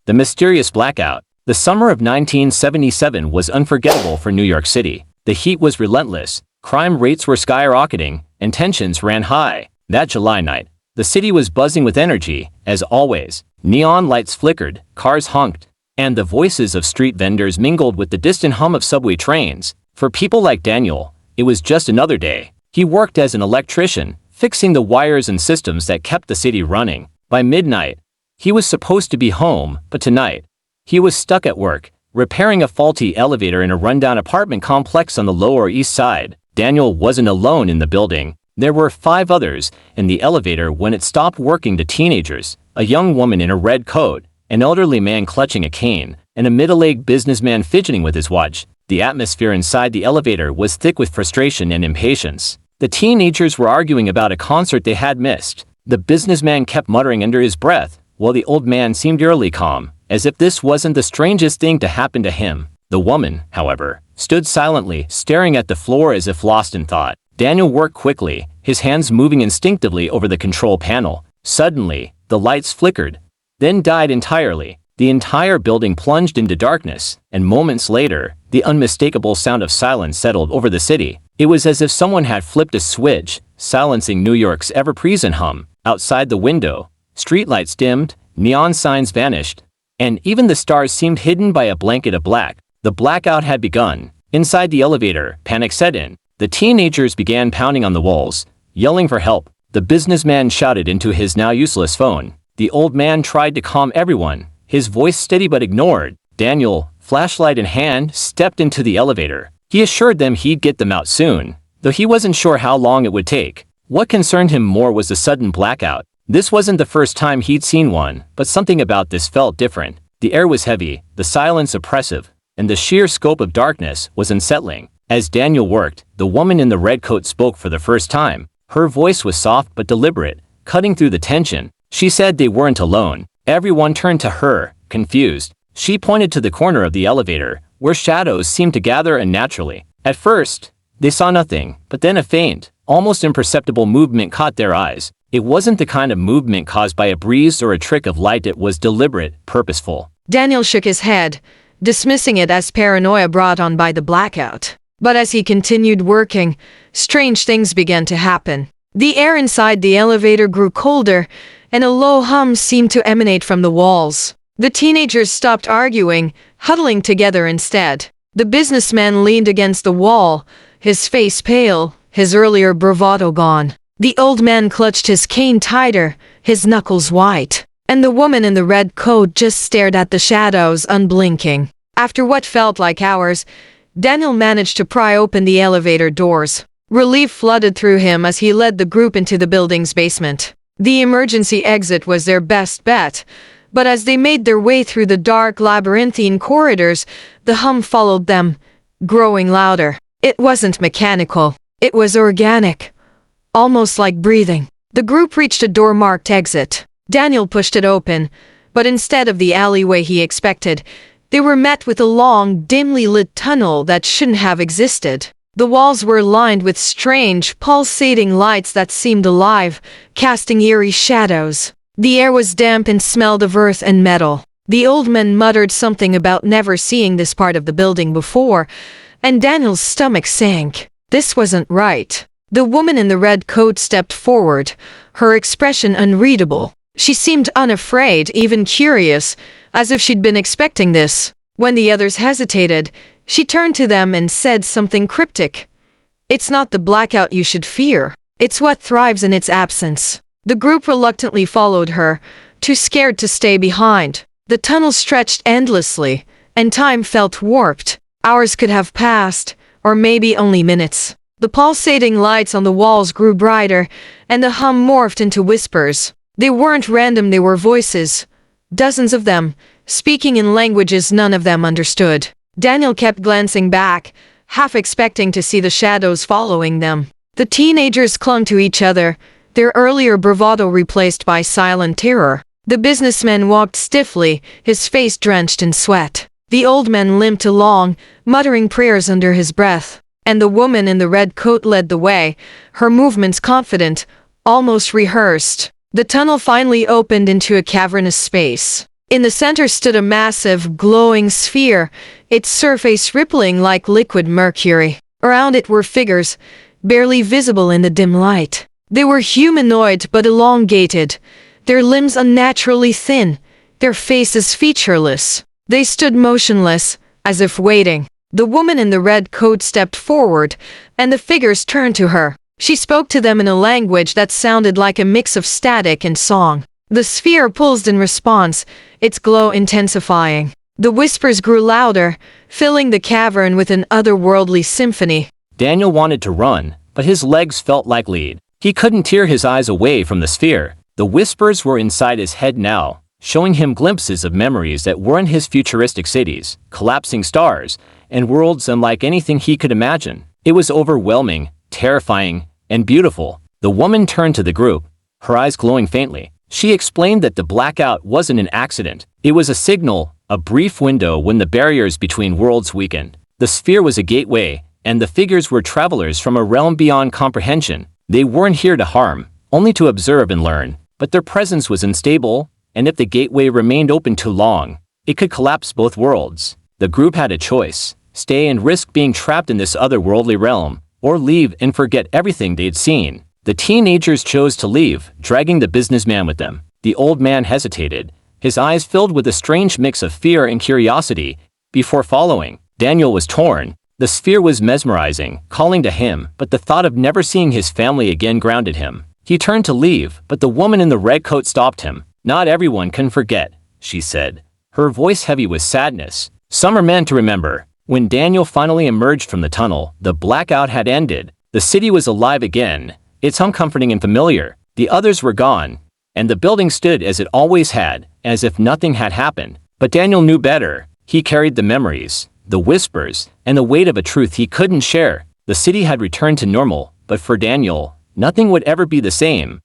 The Mysterious Blackout. The summer of 1977 was unforgettable for New York City. The heat was relentless, crime rates were skyrocketing, and tensions ran high. That July night, the city was buzzing with energy, as always. Neon lights flickered, cars honked, and the voices of street vendors mingled with the distant hum of subway trains. For people like Daniel, it was just another day. He worked as an electrician, fixing the wires and systems that kept the city running. By midnight, he was supposed to be home, but tonight, he was stuck at work, repairing a faulty elevator in a rundown apartment complex on the Lower East Side. Daniel wasn't alone in the building. There were 5 others in the elevator when it stopped working. The teenagers, a young woman in a red coat, an elderly man clutching a cane, and a middle-aged businessman fidgeting with his watch. The atmosphere inside the elevator was thick with frustration and impatience. The teenagers were arguing about a concert they had missed. The businessman kept muttering under his breath, while the old man seemed eerily calm, as if this wasn't the strangest thing to happen to him. The woman, however, stood silently, staring at the floor as if lost in thought. Daniel worked quickly, his hands moving instinctively over the control panel. Suddenly, the lights flickered, then died entirely. The entire building plunged into darkness, and moments later, the unmistakable sound of silence settled over the city. It was as if someone had flipped a switch, silencing New York's ever-present hum. Outside the window, streetlights dimmed, neon signs vanished, and even the stars seemed hidden by a blanket of black. The blackout had begun. Inside the elevator, panic set in. The teenagers began pounding on the walls, yelling for help. The businessman shouted into his now useless phone. The old man tried to calm everyone, his voice steady but ignored. Daniel, flashlight in hand, stepped into the elevator. He assured them he'd get them out soon, though he wasn't sure how long it would take. What concerned him more was the sudden blackout. This wasn't the first time he'd seen one, but something about this felt different. The air was heavy, the silence oppressive, and the sheer scope of darkness was unsettling. As Daniel worked, the woman in the red coat spoke for the first time. Her voice was soft but deliberate, cutting through the tension. She said they weren't alone. Everyone turned to her, confused. She pointed to the corner of the elevator, where shadows seemed to gather unnaturally. At first, they saw nothing, but then a faint, almost imperceptible movement caught their eyes. It wasn't the kind of movement caused by a breeze or a trick of light. It was deliberate, purposeful. Daniel shook his head, dismissing it as paranoia brought on by the blackout. But as he continued working, strange things began to happen. The air inside the elevator grew colder, and a low hum seemed to emanate from the walls. The teenagers stopped arguing, huddling together instead. The businessman leaned against the wall, his face pale, his earlier bravado gone. The old man clutched his cane tighter, his knuckles white. And the woman in the red coat just stared at the shadows, unblinking. After what felt like hours, Daniel managed to pry open the elevator doors. Relief flooded through him as he led the group into the building's basement. The emergency exit was their best bet, but as they made their way through the dark labyrinthine corridors, the hum followed them, growing louder. It wasn't mechanical. It was organic, almost like breathing. The group reached a door marked exit. Daniel pushed it open, but instead of the alleyway he expected, they were met with a long, dimly lit tunnel that shouldn't have existed. The walls were lined with strange, pulsating lights that seemed alive, casting eerie shadows. The air was damp and smelled of earth and metal. The old man muttered something about never seeing this part of the building before, and Daniel's stomach sank. This wasn't right. The woman in the red coat stepped forward, her expression unreadable. She seemed unafraid, even curious, as if she'd been expecting this. When the others hesitated, she turned to them and said something cryptic. "It's not the blackout you should fear. It's what thrives in its absence." The group reluctantly followed her, too scared to stay behind. The tunnel stretched endlessly, and time felt warped. Hours could have passed, or maybe only minutes. The pulsating lights on the walls grew brighter, and the hum morphed into whispers. They weren't random, they were voices. Dozens of them, speaking in languages none of them understood. Daniel kept glancing back, half expecting to see the shadows following them. The teenagers clung to each other, their earlier bravado replaced by silent terror. The businessman walked stiffly, his face drenched in sweat. The old man limped along, muttering prayers under his breath. And the woman in the red coat led the way, her movements confident, almost rehearsed. The tunnel finally opened into a cavernous space. In the center stood a massive, glowing sphere, its surface rippling like liquid mercury. Around it were figures, barely visible in the dim light. They were humanoid but elongated, their limbs unnaturally thin, their faces featureless. They stood motionless, as if waiting. The woman in the red coat stepped forward, and the figures turned to her. She spoke to them in a language that sounded like a mix of static and song. The sphere pulsed in response, its glow intensifying. The whispers grew louder, filling the cavern with an otherworldly symphony. Daniel wanted to run, but his legs felt like lead. He couldn't tear his eyes away from the sphere. The whispers were inside his head now, showing him glimpses of memories that weren't his futuristic cities, collapsing stars, and worlds unlike anything he could imagine. It was overwhelming, terrifying, and beautiful. The woman turned to the group, her eyes glowing faintly. She explained that the blackout wasn't an accident. It was a signal, a brief window when the barriers between worlds weakened. The sphere was a gateway, and the figures were travelers from a realm beyond comprehension. They weren't here to harm, only to observe and learn. But their presence was unstable, and if the gateway remained open too long, it could collapse both worlds. The group had a choice: stay and risk being trapped in this otherworldly realm, or leave and forget everything they'd seen. The teenagers chose to leave, dragging the businessman with them. The old man hesitated, his eyes filled with a strange mix of fear and curiosity, before following. Daniel was torn. The sphere was mesmerizing, calling to him, but the thought of never seeing his family again grounded him. He turned to leave, but the woman in the red coat stopped him. "Not everyone can forget," she said, her voice heavy with sadness. "Some are meant to remember." When Daniel finally emerged from the tunnel, the blackout had ended. The city was alive again, its hum comforting and familiar. The others were gone, and the building stood as it always had, as if nothing had happened. But Daniel knew better. He carried the memories, the whispers, and the weight of a truth he couldn't share. The city had returned to normal, but for Daniel, nothing would ever be the same.